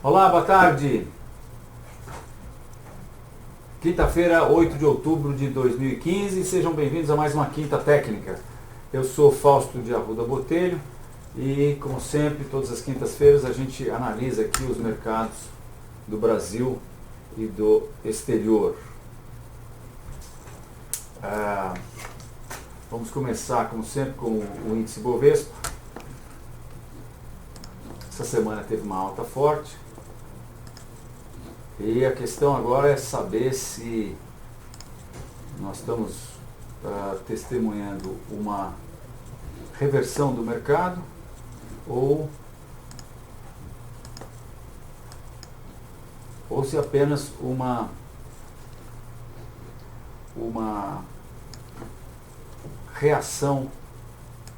Olá, boa tarde. Quinta-feira, 8 de outubro de 2015. Sejam bem-vindos a mais uma Quinta Técnica. Eu sou Fausto de Arruda Botelho e, como sempre, todas as quintas-feiras a gente analisa aqui os mercados do Brasil e do exterior. Vamos começar, como sempre, com o índice Bovespa. Essa semana teve uma alta forte. E a questão agora é saber se nós estamos testemunhando uma reversão do mercado ou se apenas uma reação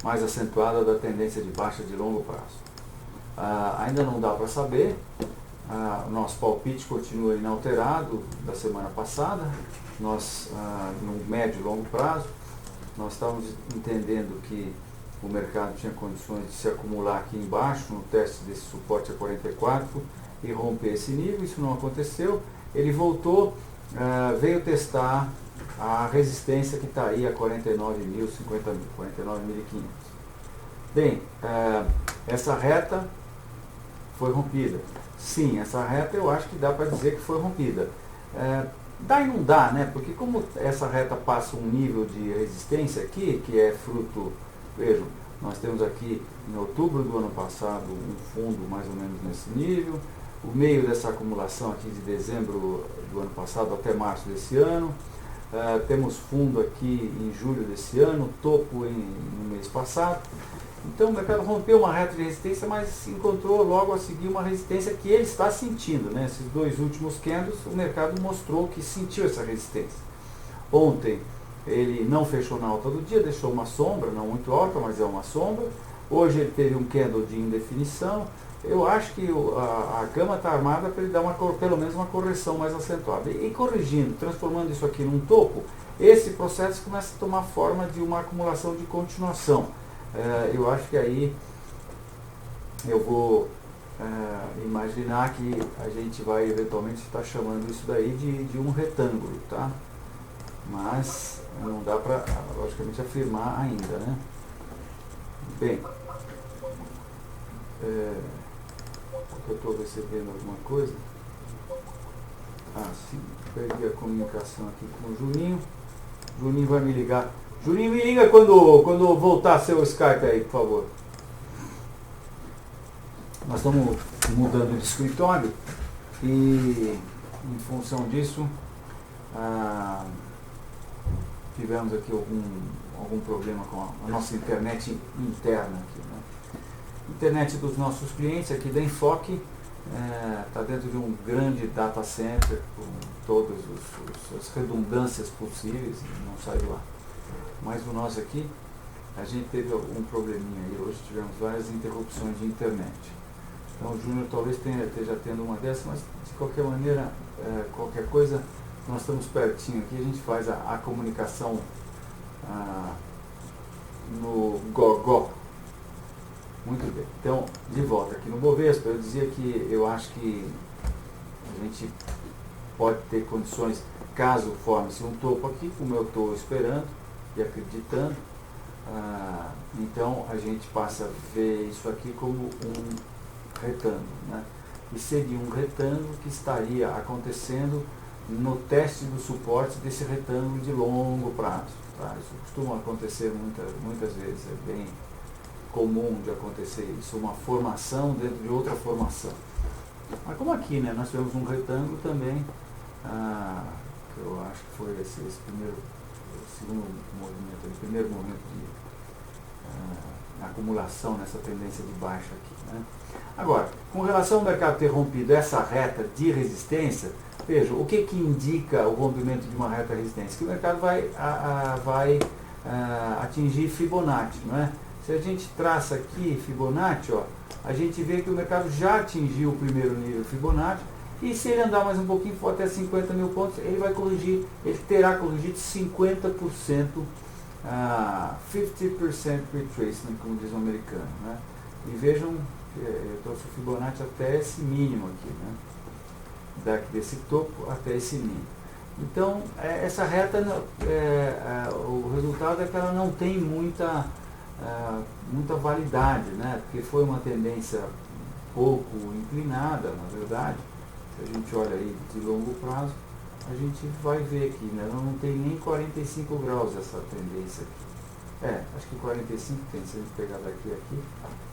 mais acentuada da tendência de baixa de longo prazo. Ainda não dá para saber. O nosso palpite continua inalterado da semana passada. Nós, no médio e longo prazo, nós estávamos entendendo que o mercado tinha condições de se acumular aqui embaixo, no teste desse suporte a 44, e romper esse nível. Isso não aconteceu. Ele voltou, veio testar a resistência que está aí a 49.000, 50.000, 49.500. Bem, essa reta foi rompida. Sim, essa reta eu acho que dá para dizer que foi rompida. Dá e não dá, né? Porque como essa reta passa um nível de resistência aqui, que é fruto, vejam, nós temos aqui em outubro do ano passado um fundo mais ou menos nesse nível, o meio dessa acumulação aqui de dezembro do ano passado até março desse ano, temos fundo aqui em julho desse ano, topo no mês passado. Então o mercado rompeu uma reta de resistência, mas encontrou logo a seguir uma resistência que ele está sentindo, né? Esses dois últimos candles, o mercado mostrou que sentiu essa resistência. Ontem ele não fechou na alta do dia, deixou uma sombra, não muito alta, mas é uma sombra. Hoje ele teve um candle de indefinição. Eu acho que a cama está armada para ele dar pelo menos uma correção mais acentuada. E corrigindo, transformando isso aqui num topo, esse processo começa a tomar forma de uma acumulação de continuação. Eu acho que aí eu vou imaginar que a gente vai eventualmente estar chamando isso daí de um retângulo, tá? Mas não dá para, logicamente, afirmar ainda, né? Bem, eu estou recebendo alguma coisa. Sim, perdi a comunicação aqui com o Juninho. Juninho vai me ligar. Juninho, me liga quando voltar seu Skype aí, por favor. Nós estamos mudando de escritório e, em função disso, tivemos aqui algum problema com a nossa internet interna aqui, né? Internet dos nossos clientes aqui da Enfoque está dentro de um grande data center com todas as redundâncias possíveis e não sai do ar. Mas o nosso aqui, a gente teve algum probleminha aí, hoje tivemos várias interrupções de internet. Então o Júnior talvez esteja tendo uma dessas, mas de qualquer maneira, qualquer coisa, nós estamos pertinho aqui, a gente faz a comunicação no gogó. Muito bem, então de volta aqui no Bovespa, eu dizia que eu acho que a gente pode ter condições, caso forme-se um topo aqui, como eu estou esperando e acreditando, então a gente passa a ver isso aqui como um retângulo, né? E seria um retângulo que estaria acontecendo no teste do suporte desse retângulo de longo prazo, tá? Isso costuma acontecer muitas vezes, é bem comum de acontecer isso, uma formação dentro de outra formação. Mas como aqui, né, nós tivemos um retângulo também, que eu acho que foi esse segundo movimento, o primeiro momento de acumulação nessa tendência de baixa aqui, né? Agora, com relação ao mercado ter rompido essa reta de resistência, veja, o que indica o rompimento de uma reta de resistência? Que o mercado vai atingir Fibonacci, não é? Se a gente traça aqui Fibonacci, a gente vê que o mercado já atingiu o primeiro nível Fibonacci, e se ele andar mais um pouquinho, for até 50 mil pontos, ele vai corrigir, ele terá corrigido 50%, 50% retracement, como diz o americano, né? E vejam eu trouxe o Fibonacci até esse mínimo aqui, né? Desse topo até esse mínimo. Então, essa reta, o resultado é que ela não tem muita validade, né? Porque foi uma tendência pouco inclinada, na verdade. Se a gente olha aí de longo prazo, a gente vai ver aqui, né? Ela não tem nem 45 graus essa tendência aqui. Acho que 45 tem, se a gente pegar daqui a aqui,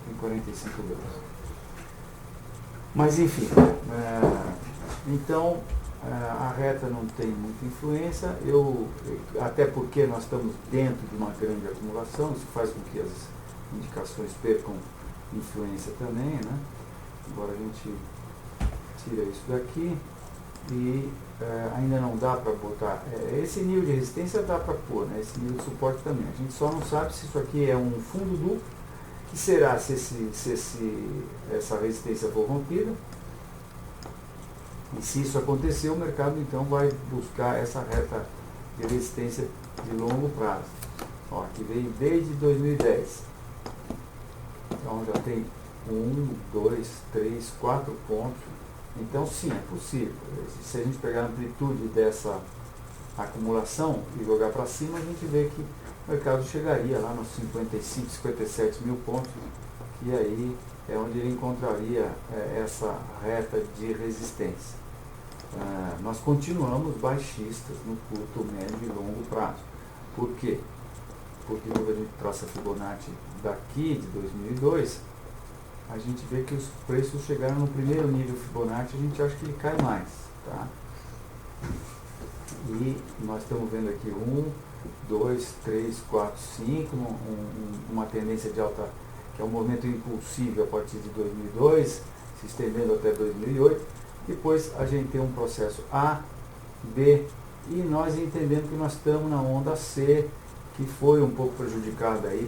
tem 45 graus. Mas enfim, então a reta não tem muita influência, até porque nós estamos dentro de uma grande acumulação, isso faz com que as indicações percam influência também, né? Agora a gente tira isso daqui e ainda não dá para botar, esse nível de resistência dá para pôr, né? Esse nível de suporte também, a gente só não sabe se isso aqui é um fundo duplo, que será se essa resistência for rompida, e se isso acontecer, o mercado então vai buscar essa reta de resistência de longo prazo, que vem desde 2010. Então já tem 1, 2, 3, 4 pontos. Então sim, é possível. Se a gente pegar a amplitude dessa acumulação e jogar para cima, a gente vê que o mercado chegaria lá nos 55, 57 mil pontos, e aí é onde ele encontraria essa reta de resistência. Nós continuamos baixistas no curto, médio e longo prazo. Por quê? Porque quando a gente traça a Fibonacci daqui de 2002, a gente vê que os preços chegaram no primeiro nível Fibonacci, a gente acha que ele cai mais, tá? E nós estamos vendo aqui 1, 2, 3, 4, 5, uma tendência de alta, que é um movimento impulsivo a partir de 2002, se estendendo até 2008. Depois a gente tem um processo A, B, e nós entendemos que nós estamos na onda C, que foi um pouco prejudicada aí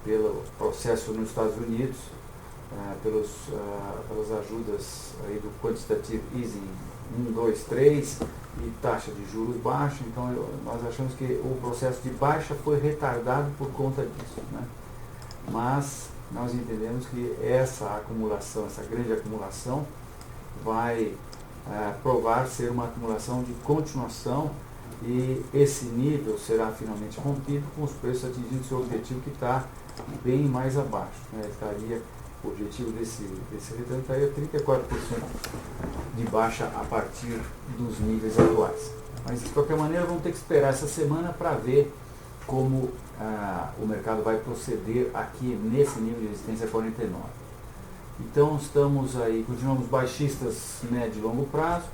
pelo processo nos Estados Unidos, pelas ajudas aí do Quantitative Easing 1, 2, 3 e taxa de juros baixa. Então nós achamos que o processo de baixa foi retardado por conta disso, né? Mas nós entendemos que essa acumulação, essa grande acumulação, vai provar ser uma acumulação de continuação, e esse nível será finalmente rompido com os preços atingindo seu objetivo, que está bem mais abaixo, né? O objetivo desse retorno estaria 34% de baixa a partir dos níveis atuais. Mas de qualquer maneira vamos ter que esperar essa semana para ver como o mercado vai proceder aqui nesse nível de resistência 49. Então estamos aí, continuamos baixistas médio e longo prazo,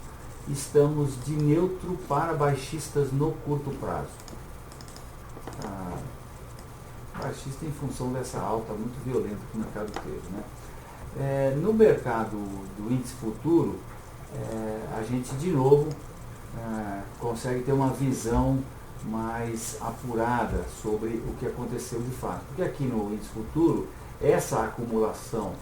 estamos de neutro para baixistas no curto prazo. Baixista em função dessa alta muito violenta que o mercado teve, né? No mercado do índice futuro, a gente de novo consegue ter uma visão mais apurada sobre o que aconteceu de fato. Porque aqui no índice futuro, essa acumulação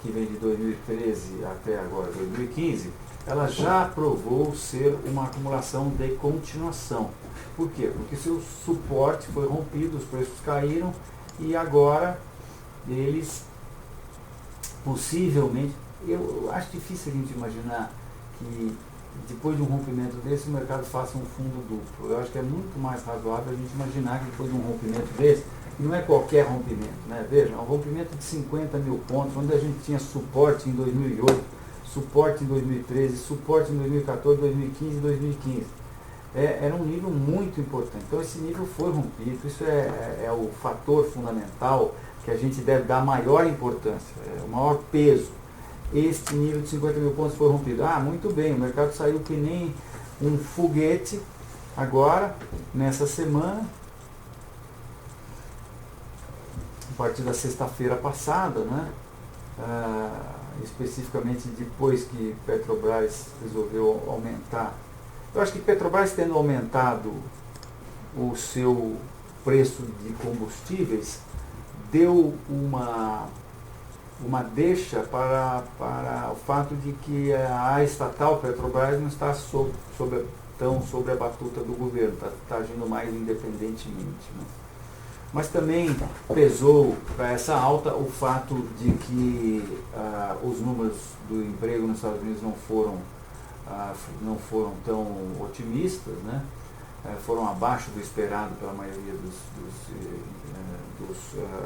que vem de 2013 até agora 2015, ela já provou ser uma acumulação de continuação. Por quê? Porque seu suporte foi rompido, os preços caíram, e agora eles possivelmente, eu acho difícil a gente imaginar que depois de um rompimento desse o mercado faça um fundo duplo. Eu acho que é muito mais razoável a gente imaginar que depois de um rompimento desse, e não é qualquer rompimento, né? Veja, é um rompimento de 50 mil pontos, onde a gente tinha suporte em 2008, suporte em 2013, suporte em 2014, 2015 e 2015. Era um nível muito importante. Então esse nível foi rompido, isso é o fator fundamental que a gente deve dar maior importância, o maior peso. Este nível de 50 mil pontos foi rompido. Muito bem, o mercado saiu que nem um foguete agora, nessa semana, a partir da sexta-feira passada, né? Especificamente depois que Petrobras resolveu aumentar. Eu acho que Petrobras, tendo aumentado o seu preço de combustíveis, deu uma deixa para o fato de que a estatal Petrobras não está tão sobre a batuta do governo, está agindo mais independentemente, né? Mas também pesou para essa alta o fato de que os números do emprego nos Estados Unidos não foram tão otimistas, né? Foram abaixo do esperado pela maioria dos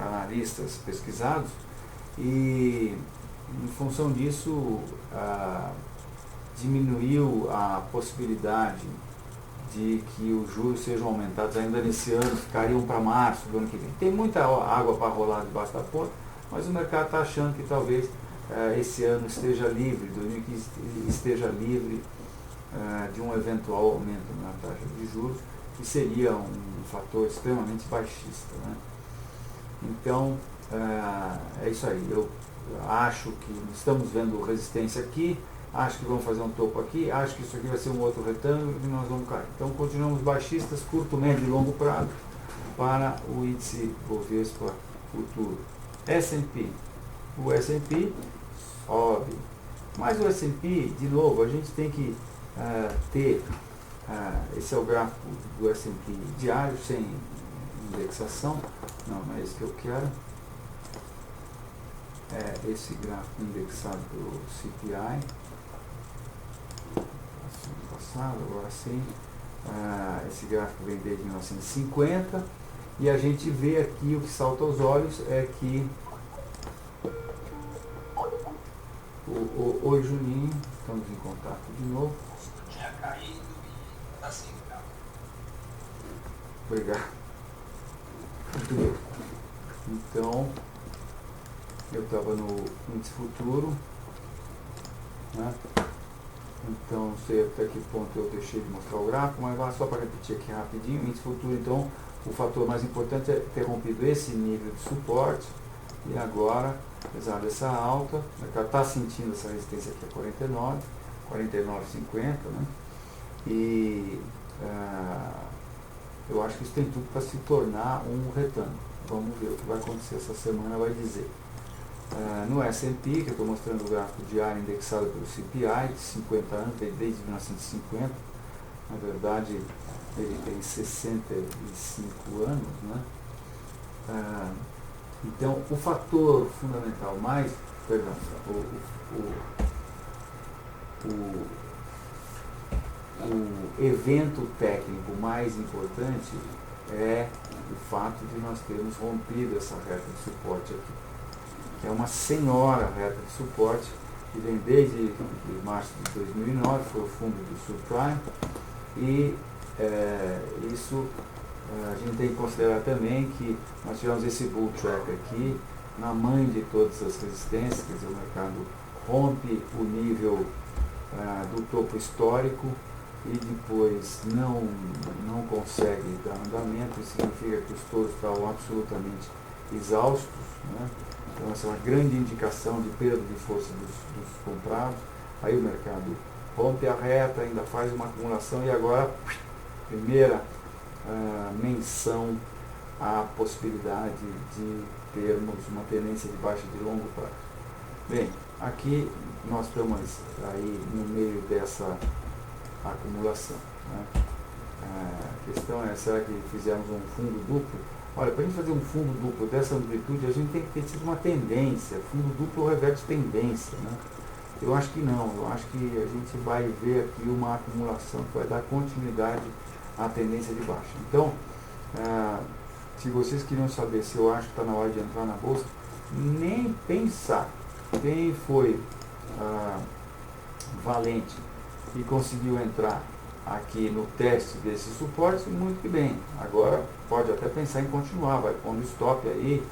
analistas pesquisados, e em função disso diminuiu a possibilidade de que os juros sejam aumentados ainda nesse ano, ficariam para março do ano que vem. Tem muita água para rolar debaixo da ponte, mas o mercado está achando que talvez esse ano esteja livre, 2015 esteja livre de um eventual aumento na taxa de juros, que seria um fator extremamente baixista, né? Então, é isso aí. Eu acho que estamos vendo resistência aqui, acho que vamos fazer um topo aqui, acho que isso aqui vai ser um outro retângulo e nós vamos cair. Então, continuamos baixistas, curto, médio e longo prazo para o índice Bovespa futuro. S&P. O S&P sobe. Mas o S&P, de novo, a gente tem que ter, esse é o gráfico do S&P diário, sem indexação. Não é isso que eu quero. É esse gráfico indexado pelo CPI. Passado, agora sim. Esse gráfico vem desde 1950. E a gente vê aqui, o que salta aos olhos é que Oi, Juninho, estamos em contato de novo. Tinha caído e está assim, cara. Obrigado. Muito bem. Então, eu estava no índice futuro, né? Então, não sei até que ponto eu deixei de mostrar o gráfico, mas só para repetir aqui rapidinho. Índice futuro, então, o fator mais importante é ter rompido esse nível de suporte, e agora, apesar dessa alta, o mercado está sentindo essa resistência aqui a 49,50, né? E eu acho que isso tem tudo para se tornar um retângulo. Vamos ver o que vai acontecer essa semana, vai dizer. No S&P, que eu estou mostrando o gráfico diário indexado pelo CPI, de 50 anos, desde 1950, na verdade ele tem 65 anos, né? Então, o fator fundamental mais, perdão, o evento técnico mais importante é o fato de nós termos rompido essa reta de suporte aqui. É uma senhora reta de suporte que vem desde março de 2009, foi o fundo do subprime, e isso a gente tem que considerar também que nós tivemos esse bull track aqui, na mãe de todas as resistências, quer dizer, o mercado rompe o nível do topo histórico e depois não consegue dar andamento. Isso significa que os touros estavam absolutamente exaustos, né? Então essa é uma grande indicação de perda de força dos comprados. Aí o mercado rompe a reta, ainda faz uma acumulação e agora, primeira menção à possibilidade de termos uma tendência de baixa de longo prazo. Bem, aqui nós estamos aí no meio dessa acumulação, né? A questão é, será que fizemos um fundo duplo? Olha, para a gente fazer um fundo duplo dessa amplitude, a gente tem que ter tido uma tendência. Fundo duplo reverte tendência, né? Eu acho que não, eu acho que a gente vai ver aqui uma acumulação que vai dar continuidade à tendência de baixa. Então, se vocês queriam saber se eu acho que está na hora de entrar na bolsa, nem pensar. Quem foi valente e conseguiu entrar aqui no teste desses suportes, muito que bem. Agora pode até pensar em continuar, vai pondo stop aí,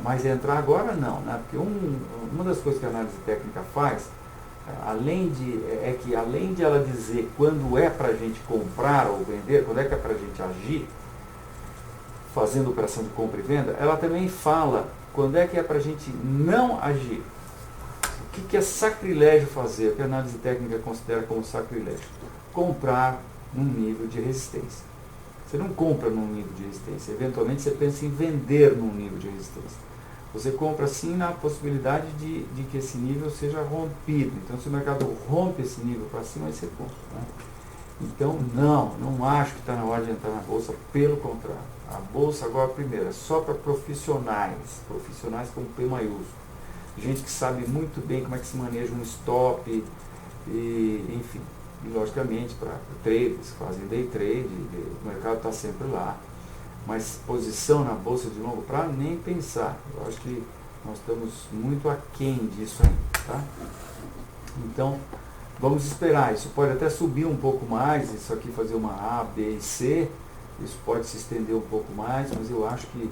mas entrar agora não, né? Porque uma das coisas que a análise técnica faz, além de ela dizer quando é para a gente comprar ou vender, quando é que é para a gente agir, fazendo operação de compra e venda, ela também fala quando é que é para a gente não agir. O que é sacrilégio fazer? O que a análise técnica considera como sacrilégio? Comprar num nível de resistência. Você não compra num nível de resistência, eventualmente você pensa em vender num nível de resistência. Você compra sim na possibilidade de que esse nível seja rompido. Então, se o mercado rompe esse nível para cima, aí você compra, né? Então, não acho que está na hora de entrar na bolsa, pelo contrário. A bolsa agora, primeiro, é só para profissionais com P maiúsculo. Gente que sabe muito bem como é que se maneja um stop, e, enfim, e logicamente para traders que fazem day trade, o mercado está sempre lá. Mas posição na bolsa de longo prazo, nem pensar. Eu acho que nós estamos muito aquém disso ainda, tá? Então, vamos esperar. Isso pode até subir um pouco mais, isso aqui fazer uma A, B e C, isso pode se estender um pouco mais, mas eu acho que,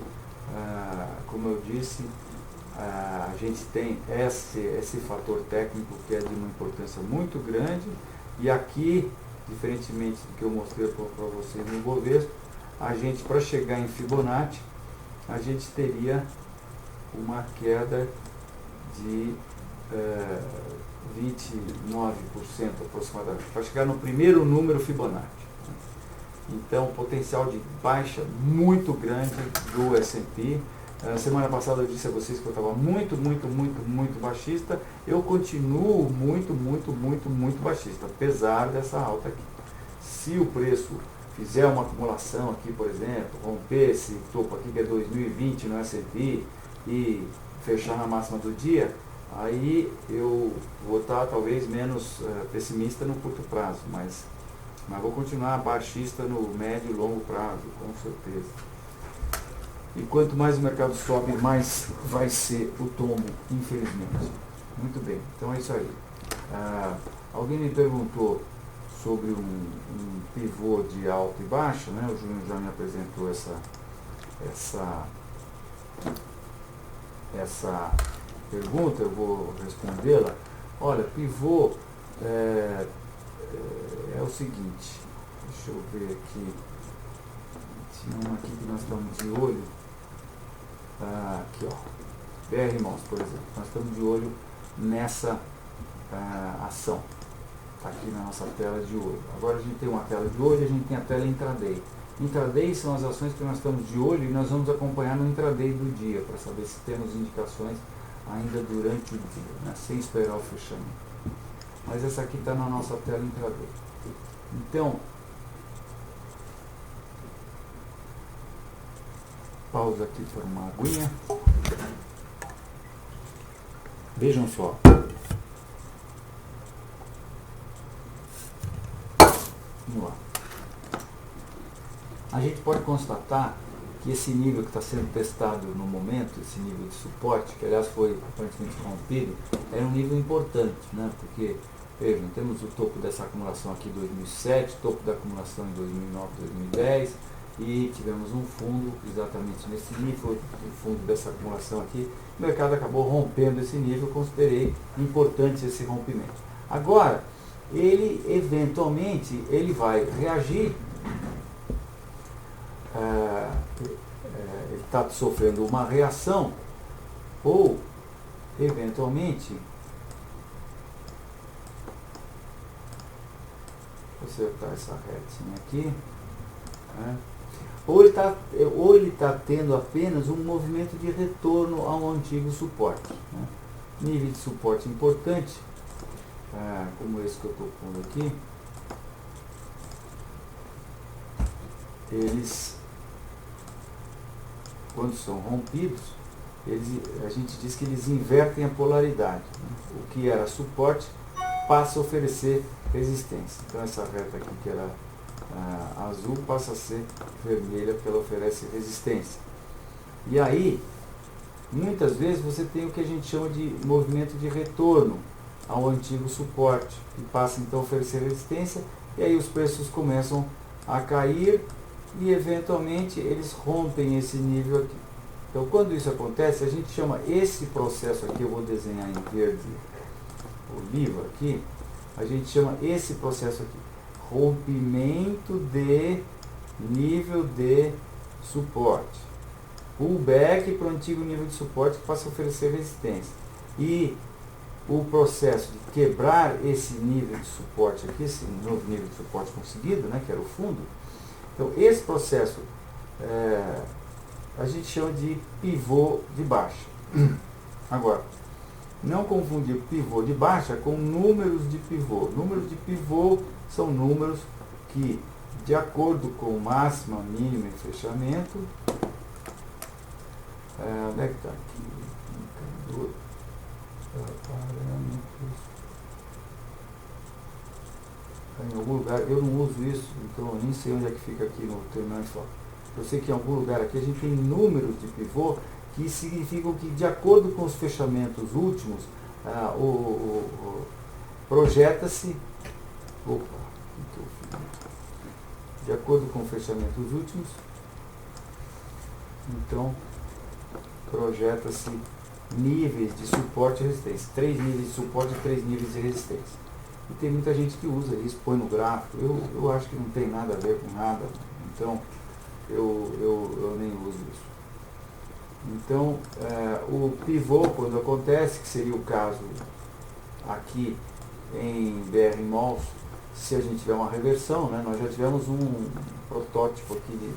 como eu disse, a gente tem esse fator técnico que é de uma importância muito grande, e aqui, diferentemente do que eu mostrei para vocês no Bovespa, a gente, para chegar em Fibonacci, a gente teria uma queda de 29% aproximadamente, para chegar no primeiro número Fibonacci. Então, potencial de baixa muito grande do S&P. Semana passada eu disse a vocês que eu estava muito baixista. Eu continuo muito baixista, apesar dessa alta aqui. Se o preço fizer uma acumulação aqui, por exemplo, romper esse topo aqui que é 2020 no S&P e fechar na máxima do dia, aí eu vou estar talvez menos pessimista no curto prazo, mas vou continuar baixista no médio e longo prazo, com certeza. E quanto mais o mercado sobe, mais vai ser o tombo, infelizmente. Muito bem, então é isso aí. Alguém me perguntou sobre um pivô de alta e baixa, né? O Júnior já me apresentou essa pergunta, eu vou respondê-la. Olha, pivô é o seguinte, deixa eu ver aqui, tinha uma aqui que nós estamos de olho, aqui ó, BR Mons, por exemplo, nós estamos de olho nessa ação, está aqui na nossa tela de olho. Agora a gente tem uma tela de olho e a gente tem a tela intraday. Intraday são as ações que nós estamos de olho e nós vamos acompanhar no intraday do dia, para saber se temos indicações ainda durante o dia, né, sem esperar o fechamento. Mas essa aqui está na nossa tela intraday. Então, pausa aqui para uma aguinha. Vejam só. Vamos lá. A gente pode constatar que esse nível que está sendo testado no momento, esse nível de suporte, que aliás foi aparentemente rompido, era um nível importante, né? Porque, vejam, temos o topo dessa acumulação aqui em 2007, topo da acumulação em 2009, 2010, e tivemos um fundo exatamente nesse nível, o fundo dessa acumulação aqui. O mercado acabou rompendo esse nível, eu considerei importante esse rompimento. Agora, ele eventualmente ele vai reagir, ele está sofrendo uma reação, ou eventualmente, vou acertar essa retinha aqui, ou ele está tendo apenas um movimento de retorno ao antigo suporte, né? Nível de suporte importante, como esse que eu estou pondo aqui, eles, quando são rompidos, a gente diz que eles invertem a polaridade, né? O que era suporte passa a oferecer resistência. Então essa reta aqui que era azul passa a ser vermelha, porque ela oferece resistência. E aí, muitas vezes você tem o que a gente chama de movimento de retorno ao antigo suporte, que passa então a oferecer resistência, e aí os preços começam a cair e eventualmente eles rompem esse nível aqui. Então quando isso acontece, a gente chama esse processo aqui, eu vou desenhar em verde oliva aqui, a gente chama esse processo aqui rompimento de nível de suporte, pullback para o antigo nível de suporte que passa a oferecer resistência, e o processo de quebrar esse nível de suporte aqui, esse novo nível de suporte conseguido, né, que era o fundo. Então esse processo a gente chama de pivô de baixa. Agora, não confundir pivô de baixa com números de pivô. Números de pivô são números que de acordo com máxima, mínima e fechamento. Onde é que está aqui? Indicador, parâmetros. Em algum lugar, eu não uso isso, então eu nem sei onde é que fica aqui no terminal de foco. Eu sei que em algum lugar aqui a gente tem números de pivô que significam que, de acordo com os fechamentos últimos, projeta-se. De acordo com os fechamentos últimos, então projeta-se níveis de suporte e resistência. 3 níveis de suporte e 3 níveis de resistência. E tem muita gente que usa isso, põe no gráfico. Eu acho que não tem nada a ver com nada, então eu nem uso isso. Então, o pivô, quando acontece, que seria o caso aqui em BR Malls, se a gente tiver uma reversão, né, nós já tivemos um protótipo aqui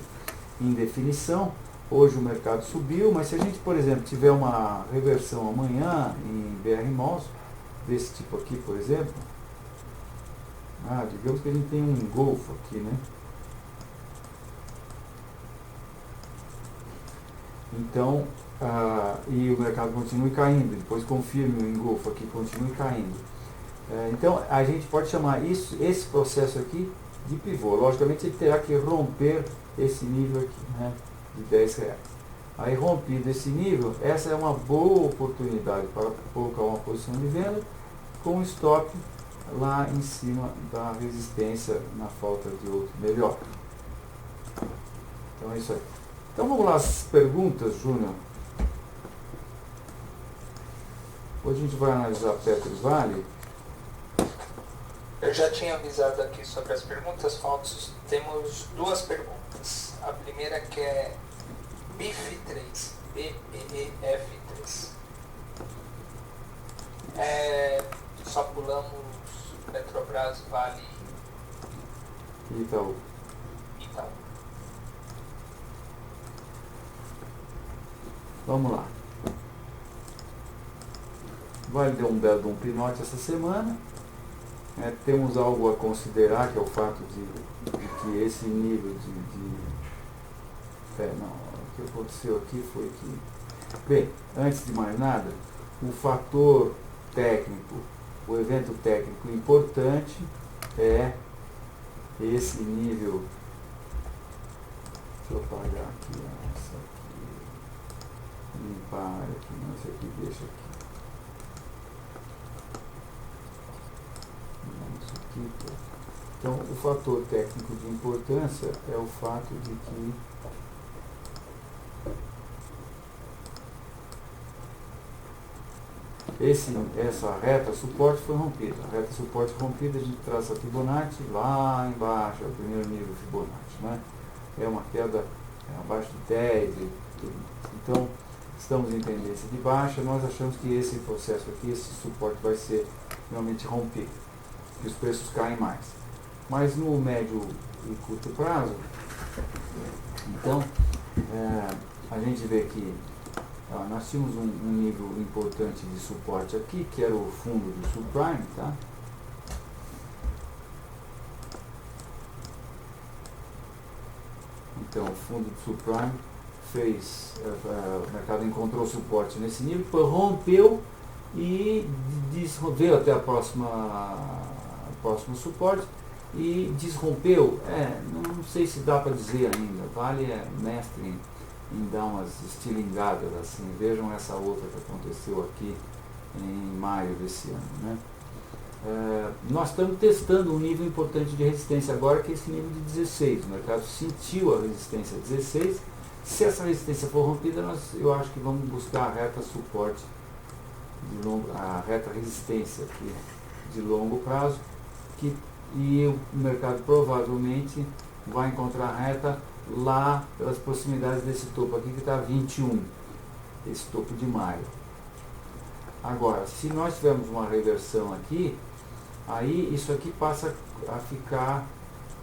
em definição. Hoje o mercado subiu, mas se a gente, por exemplo, tiver uma reversão amanhã em BR Malls, desse tipo aqui, por exemplo, digamos que a gente tem um engolfo aqui, né? Então, e o mercado continue caindo, depois confirme o engolfo aqui, continue caindo. Então, a gente pode chamar esse processo aqui de pivô. Logicamente, ele terá que romper esse nível aqui, né, de R$10. Aí, rompido esse nível, essa é uma boa oportunidade para colocar uma posição de venda com stop lá em cima da resistência na falta de outro melhor. Então é isso aí. Então vamos lá, as perguntas, Júnior. Hoje a gente vai analisar Petrobras. Eu já tinha avisado aqui sobre as perguntas, Falsos. Temos 2 perguntas. A primeira que é BEEF3. BEEF3. Só pulamos Petrobras, Vale e Itaú. Vamos lá. Vale deu um belo pinote essa semana. Temos algo a considerar, que é o fato de que esse nível o que aconteceu aqui foi que... Bem, antes de mais nada, o fator técnico, o evento técnico importante é esse nível. Deixa eu apagar aqui, essa aqui, limpar a área aqui, não, esse aqui deixa aqui. Isso aqui. Então, o fator técnico de importância é o fato de que essa reta suporte foi rompida. A reta suporte rompida, a gente traça a Fibonacci lá embaixo, é o primeiro nível Fibonacci, né? É uma queda abaixo de 10 e tudo. Então, estamos em tendência de baixa, nós achamos que esse processo aqui, esse suporte vai ser realmente rompido, que os preços caem mais. Mas no médio e curto prazo, então, a gente vê que nós tínhamos um nível importante de suporte aqui, que era o fundo do subprime, tá? Então, o fundo do subprime fez, o mercado encontrou suporte nesse nível, depois rompeu e veio até a próximo suporte e desrompeu. Não sei se dá para dizer ainda, Vale é mestre em dar umas estilingadas assim. Vejam essa outra que aconteceu aqui em maio desse ano, né? Nós estamos testando um nível importante de resistência agora, que é esse nível de 16. O mercado sentiu a resistência 16. Se essa resistência for rompida, eu acho que vamos buscar a reta suporte, a reta resistência aqui de longo prazo, e o mercado provavelmente vai encontrar a reta lá pelas proximidades desse topo aqui, que está 21, esse topo de maio. Agora, se nós tivermos uma reversão aqui, aí isso aqui passa a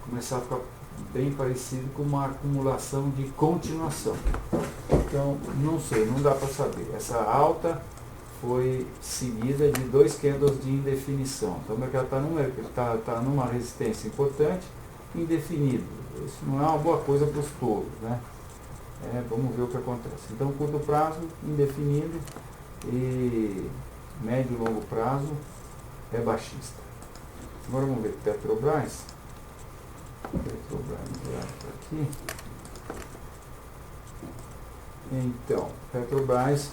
começar a ficar bem parecido com uma acumulação de continuação. Então, não sei, não dá para saber. Essa alta foi seguida de 2 candles de indefinição. Então o mercado está numa resistência importante, indefinido. Isso não é uma boa coisa para os tolos, né? Vamos ver o que acontece. Então, curto prazo, indefinido, e médio e longo prazo é baixista. Agora vamos ver Petrobras. Aqui. Então, Petrobras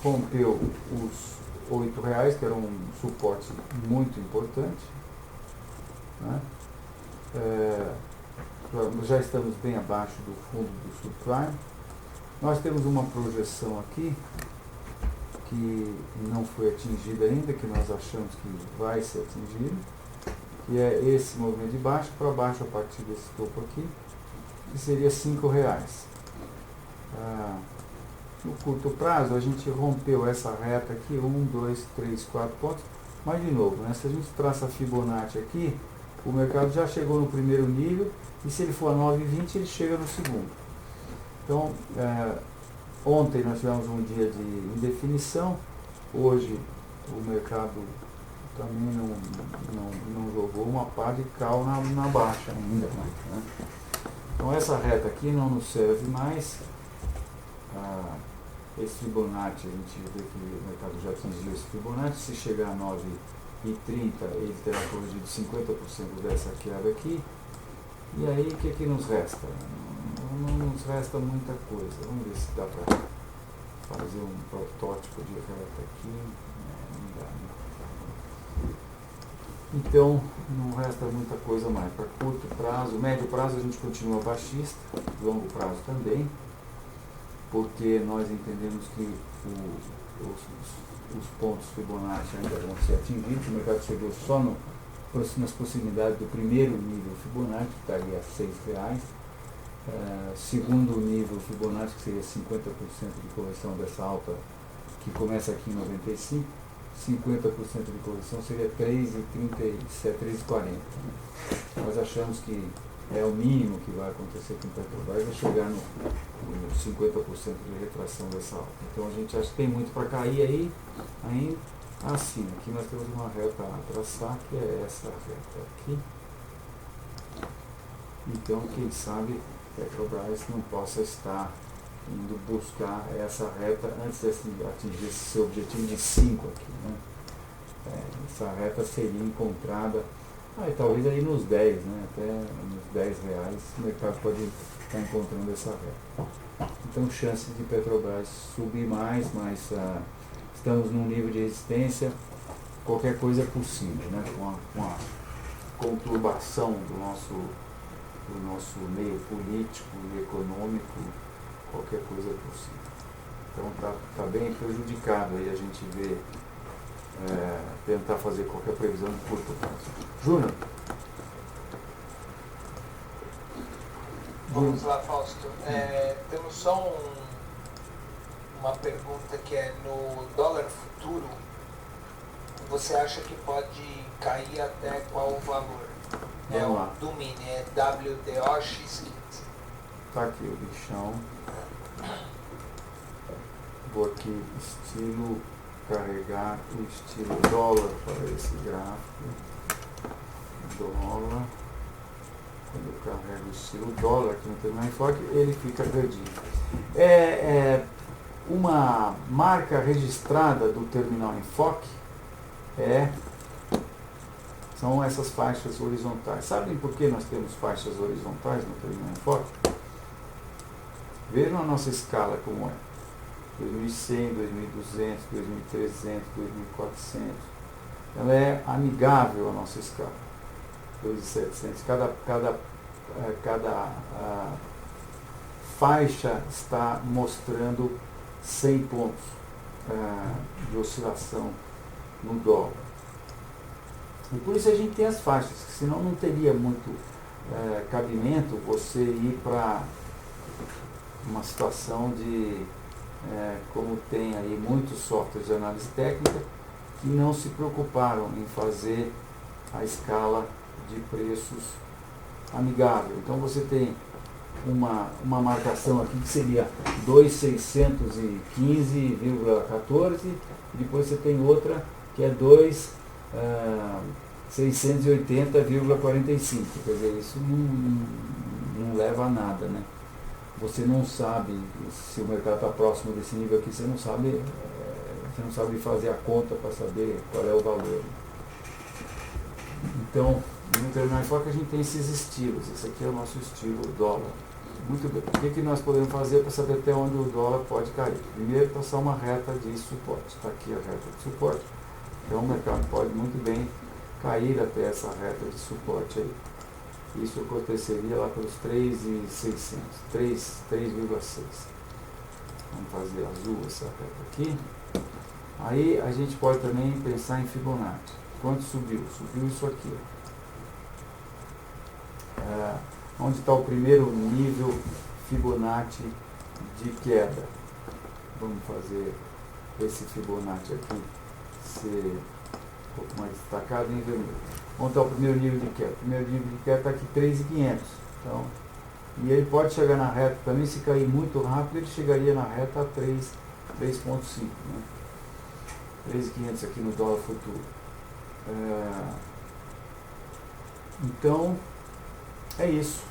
rompeu os R$8, que era um suporte muito importante, né? Já estamos bem abaixo do fundo do subprime. Nós temos uma projeção aqui que não foi atingida ainda, que nós achamos que vai ser atingida, que é esse movimento de baixo para baixo a partir desse topo aqui, que seria R$5. No curto prazo a gente rompeu essa reta aqui, 1, 2, 3, 4 pontos, mas de novo, né, se a gente traça a Fibonacci aqui, o mercado já chegou no primeiro nível, e se ele for a 9,20 ele chega no segundo. Então, ontem nós tivemos um dia de indefinição, hoje o mercado também não jogou uma pá de cal na baixa ainda, né? Então essa reta aqui não nos serve mais. Esse Fibonacci, a gente vê que o mercado já atingiu esse Fibonacci, se chegar a 9,30 ele terá corrigido 50% dessa queda aqui. E aí o que nos resta? Não nos resta muita coisa. Vamos ver se dá para fazer um protótipo de reta aqui. Não dá, né? Então não resta muita coisa mais. Para curto prazo, médio prazo a gente continua baixista, longo prazo também, porque nós entendemos que os pontos Fibonacci ainda vão ser atingidos. O mercado chegou só nas proximidades do primeiro nível Fibonacci, que estaria a R$6. Segundo nível Fibonacci, que seria 50% de correção dessa alta, que começa aqui em 95, 50% de correção seria 3,40. Nós achamos que é o mínimo que vai acontecer com o Petrobras, vai chegar no 50% de retração dessa alta. Então a gente acha que tem muito para cair aí ainda. Assim, aqui nós temos uma reta a traçar, que é essa reta aqui. Então, quem sabe Petrobras não possa estar indo buscar essa reta antes de atingir esse seu objetivo de 5 aqui, né? Essa reta seria encontrada, talvez aí nos 10, né? Até nos R$10 o mercado pode estar encontrando essa reta. Então, chance de Petrobras subir mais, mas estamos num nível de resistência, qualquer coisa é possível, né? Com a conturbação do nosso meio político e econômico, qualquer coisa é possível. Então está bem prejudicado aí a gente ver, tentar fazer qualquer previsão de curto prazo. Júnior? Vamos lá, Fausto. Temos só uma pergunta que é: no dólar futuro, você acha que pode cair até qual valor? Vamos lá. O do mini, é WDOX15. Tá aqui o bichão. Vou aqui, estilo, carregar o estilo dólar para esse gráfico. Dólar. Quando eu carrego o estilo dólar aqui no terminal enfoque, ele fica verdinho. Uma marca registrada do terminal enfoque são essas faixas horizontais. Sabem por que nós temos faixas horizontais no terminal enfoque? Vejam a nossa escala como é. 2100, 2200, 2300, 2400. Ela é amigável à nossa escala. 2700. Cada faixa está mostrando 100 pontos de oscilação no dólar. E por isso a gente tem as faixas, senão não teria muito cabimento você ir para uma situação de, como tem aí muitos softwares de análise técnica, que não se preocuparam em fazer a escala de preços amigável. Então você tem uma marcação aqui que seria 2.615,14, e depois você tem outra que é 2.615,14, 680,45. Quer dizer, isso não leva a nada, né? Você não sabe se o mercado está próximo desse nível aqui, você não sabe fazer a conta para saber qual é o valor. Então, no Terminal Foca a gente tem esses estilos. Esse aqui é o nosso estilo dólar. Muito bem. O que nós podemos fazer para saber até onde o dólar pode cair? Primeiro, passar uma reta de suporte. Está aqui a reta de suporte. Então, o mercado pode muito bem cair até essa reta de suporte aí. Isso aconteceria lá pelos 3,600, 3,6. Vamos fazer azul essa reta aqui. Aí a gente pode também pensar em Fibonacci. Quanto subiu? Subiu isso aqui. Onde está o primeiro nível Fibonacci de queda? Vamos fazer esse Fibonacci aqui ser um pouco mais destacado em vermelho. Onde está o primeiro nível de queda? O primeiro nível de queda está aqui 3.500. Então, e ele pode chegar na reta também, se cair muito rápido, ele chegaria na reta a 3,5. Né? 3.500 aqui no dólar futuro. Então, é isso.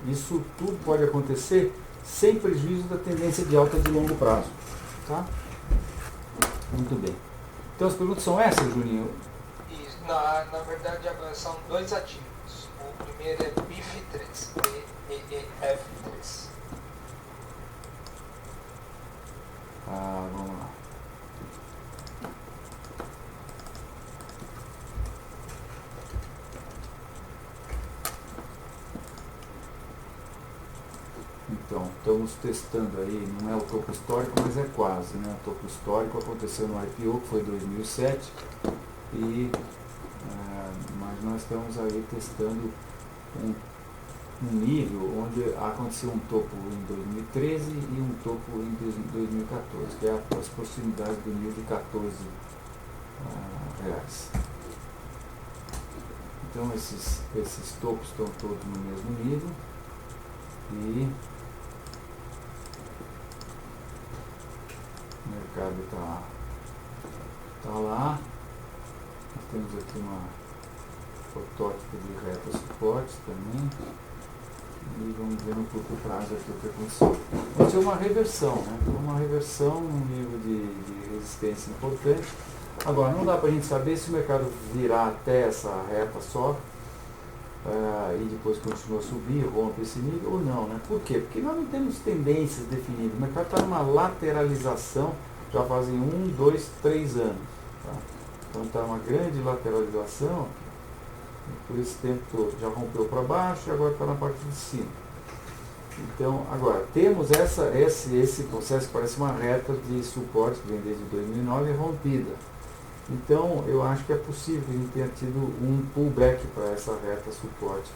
Isso tudo pode acontecer sem prejuízo da tendência de alta de longo prazo. Tá? Muito bem. Então as perguntas são essas, Juninho? Isso. Na verdade agora são dois ativos. O primeiro é BIF3, BEF3. Vamos lá. Então, estamos testando aí, não é o topo histórico, mas é quase, né? O topo histórico aconteceu no IPO, que foi em 2007, mas nós estamos aí testando um nível onde aconteceu um topo em 2013 e um topo em 2014, que é as proximidades do nível de 14 reais. Então, esses topos estão todos no mesmo nível e o mercado está lá. Nós temos aqui uma protótipo de reta suporte também. E vamos ver no curto prazo aqui o que aconteceu. Pode ser uma reversão, né? Uma reversão num nível de resistência importante. Agora, não dá para a gente saber se o mercado virar até essa reta só e depois continua a subir, rompe esse nível ou não, né? Por quê? Porque nós não temos tendências definidas. O mercado está numa lateralização já fazem 1, 2, 3 anos. Tá? Então está uma grande lateralização, por esse tempo todo já rompeu para baixo e agora está na parte de cima. Então, agora, temos esse processo que parece uma reta de suporte que vem desde 2009 rompida. Então, eu acho que é possível que a gente tenha tido um pullback para essa reta suporte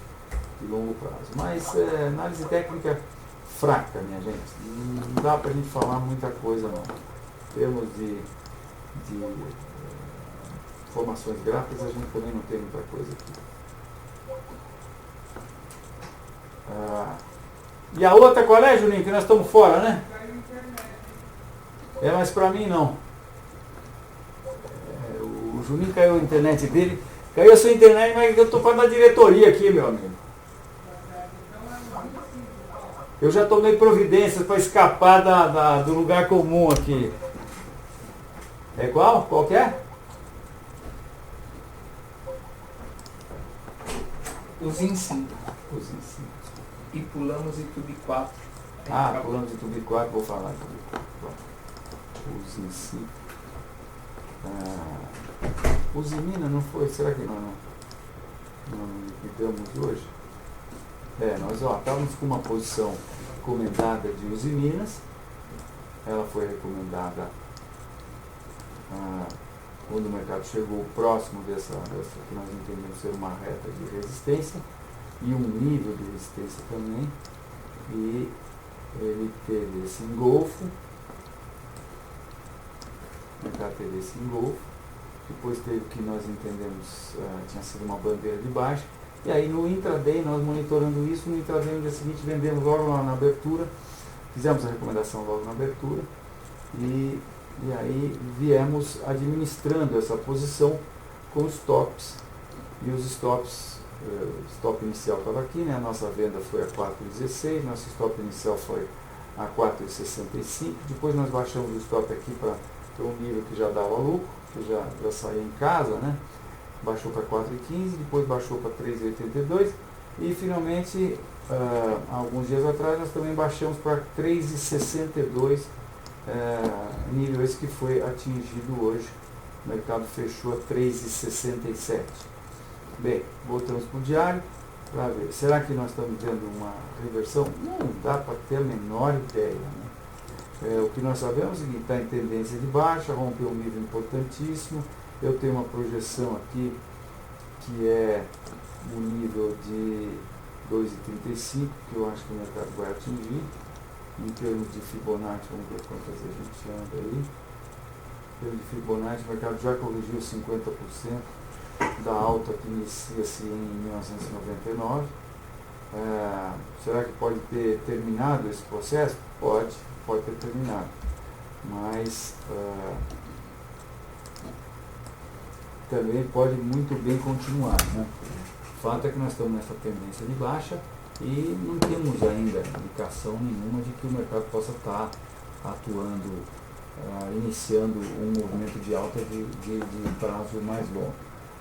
de longo prazo. Mas análise técnica fraca, minha gente. Não dá para a gente falar muita coisa, não. Em termos de formações gráficas, a gente também não tem muita coisa aqui. E a outra qual é, Juninho? Que nós estamos fora, né? Mas para mim não. O Juninho caiu a internet dele. Caiu a sua internet, mas eu estou falando da diretoria aqui, meu amigo. Eu já tomei providências para escapar do lugar comum aqui. É qual? Qual que é? Os ensino. E pulamos YouTube 4. Pulamos YouTube 4, vou falar YouTube 4. Os ensino. Os Minas não foi? Será que não liquidamos hoje? Nós estávamos com uma posição recomendada de Uzi Minas. Ela foi recomendada quando o mercado chegou próximo dessa que nós entendemos ser uma reta de resistência e um nível de resistência também, e ele teve esse engolfo, o mercado teve esse engolfo, depois teve o que nós entendemos tinha sido uma bandeira de baixa, e aí no intraday, nós monitorando isso, no intraday no dia seguinte vendemos logo na abertura, fizemos a recomendação logo na abertura, e aí viemos administrando essa posição com os stops. E os stops, stop inicial estava aqui, né? A nossa venda foi a 4,16, nosso stop inicial foi a 4,65. Depois nós baixamos o stop aqui para um nível que já dava lucro, que já saía em casa, né? Baixou para 4,15, depois baixou para 3,82 e finalmente, alguns dias atrás, nós também baixamos para 3,62, nível esse que foi atingido hoje. O mercado fechou a 3,67. Bem, voltamos para o diário para ver. Será que nós estamos vendo uma reversão? Não dá para ter a menor ideia, né? O que nós sabemos é que está em tendência de baixa, rompeu um nível importantíssimo. Eu tenho uma projeção aqui que é o nível de 2,35, que eu acho que o mercado vai atingir. Em termos de Fibonacci, vamos ver quantas a gente anda aí. Em termos de Fibonacci, o mercado já corrigiu 50% da alta que inicia-se em 1999. Será que pode ter terminado esse processo? Pode ter terminado. Mas também pode muito bem continuar, né? O fato é que nós estamos nessa tendência de baixa e não temos ainda indicação nenhuma de que o mercado possa estar atuando, iniciando um movimento de alta de prazo mais longo.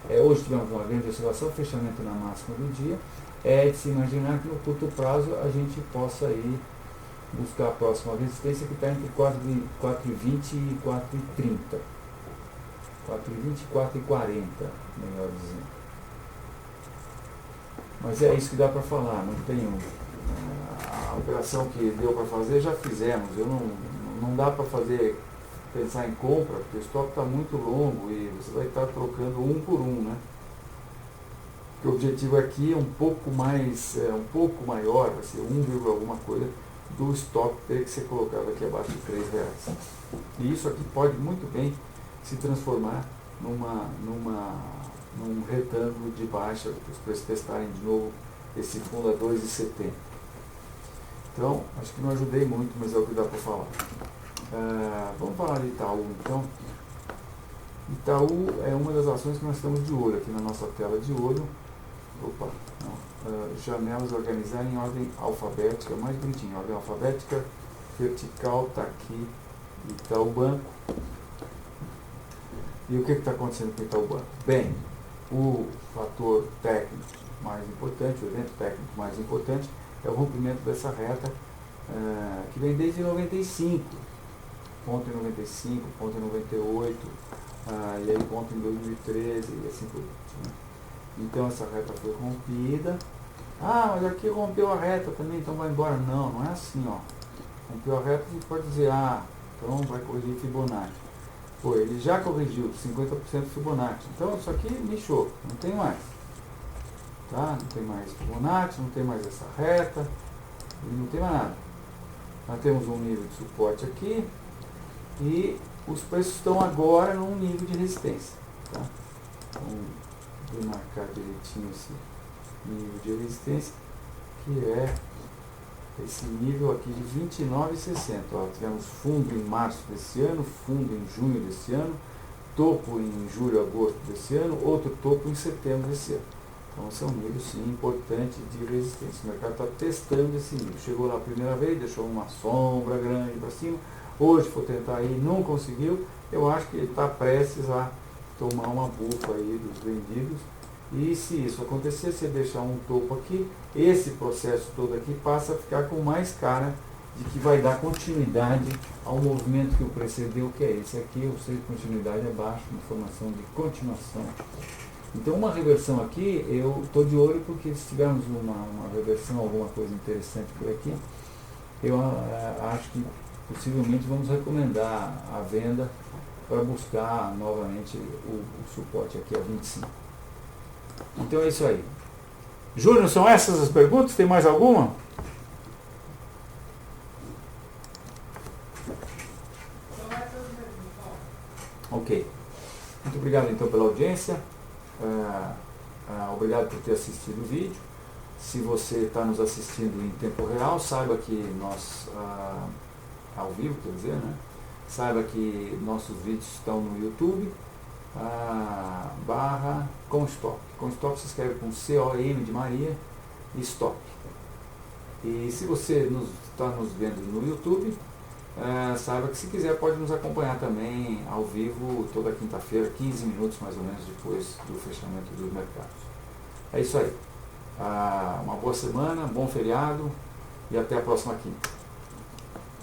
Hoje tivemos uma grande oscilação, fechamento na máxima do dia. É de se imaginar que no curto prazo a gente possa ir buscar a próxima resistência, que está entre 4,20 e 4,30. 4,20 e 4,40, melhor dizendo. Mas é isso que dá para falar, não tenho. A operação que deu para fazer já fizemos. Não dá para pensar em compra, porque o estoque está muito longo e você vai estar trocando um por um, né? Porque o objetivo aqui é um pouco maior, vai ser 1, alguma coisa do estoque ter que ser colocado aqui abaixo de R$3. E isso aqui pode muito bem se transformar num retângulo de baixa, para os preços testarem de novo esse fundo a 2,70. Então, acho que não ajudei muito, mas é o que dá para falar. Vamos falar de Itaú, então. Itaú é uma das ações que nós estamos de olho aqui na nossa tela de olho. Janelas organizar em ordem alfabética, mais bonitinho, ordem alfabética, vertical, está aqui, Itaú Banco. E o que está acontecendo com o Itaú Banco? Bem, o fator técnico mais importante, o evento técnico mais importante, é o rompimento dessa reta que vem desde 95, ponto em 95, ponto em 98, e aí ponto em 2013 e assim por diante, né? Então essa reta foi rompida. Mas aqui rompeu a reta também, então vai embora. Não é assim, ó. Rompeu a reta, a gente pode dizer, então vai corrigir Fibonacci. Ele já corrigiu 50% Fibonacci. Então isso aqui lixou, não tem mais. Tá? Não tem mais Fibonacci, não tem mais essa reta, e não tem mais nada. Nós temos um nível de suporte aqui e os preços estão agora num nível de resistência. Tá? Então, vou marcar direitinho esse nível de resistência, que é esse nível aqui de 29,60. Tivemos fundo em março desse ano, fundo em junho desse ano, topo em julho, agosto desse ano, outro topo em setembro desse ano. Então esse é um nível sim importante de resistência. O mercado está testando esse nível. Chegou lá a primeira vez, deixou uma sombra grande para cima. Hoje foi tentar ir, não conseguiu. Eu acho que ele está prestes a tomar uma bufa aí dos vendidos. E se isso acontecer, se deixar um topo aqui, esse processo todo aqui passa a ficar com mais cara de que vai dar continuidade ao movimento que o precedeu, que é esse aqui, ou seja, continuidade abaixo, uma formação de continuação. Então uma reversão aqui, eu estou de olho porque se tivermos uma reversão, alguma coisa interessante por aqui, eu acho que possivelmente vamos recomendar a venda para buscar novamente o suporte aqui a 25. Então é isso aí. Júnior, são essas as perguntas? Tem mais alguma? Ok. Muito obrigado então pela audiência. Obrigado por ter assistido o vídeo. Se você está nos assistindo em tempo real, saiba que nós, ao vivo, quer dizer, né? Saiba que nossos vídeos estão no YouTube barra com stop. Com stop se escreve com C-O-M de Maria e stop. E se você está nos vendo no YouTube, saiba que se quiser pode nos acompanhar também ao vivo toda quinta-feira, 15 minutos mais ou menos depois do fechamento dos mercados. É isso aí. Uma boa semana, bom feriado e até a próxima quinta.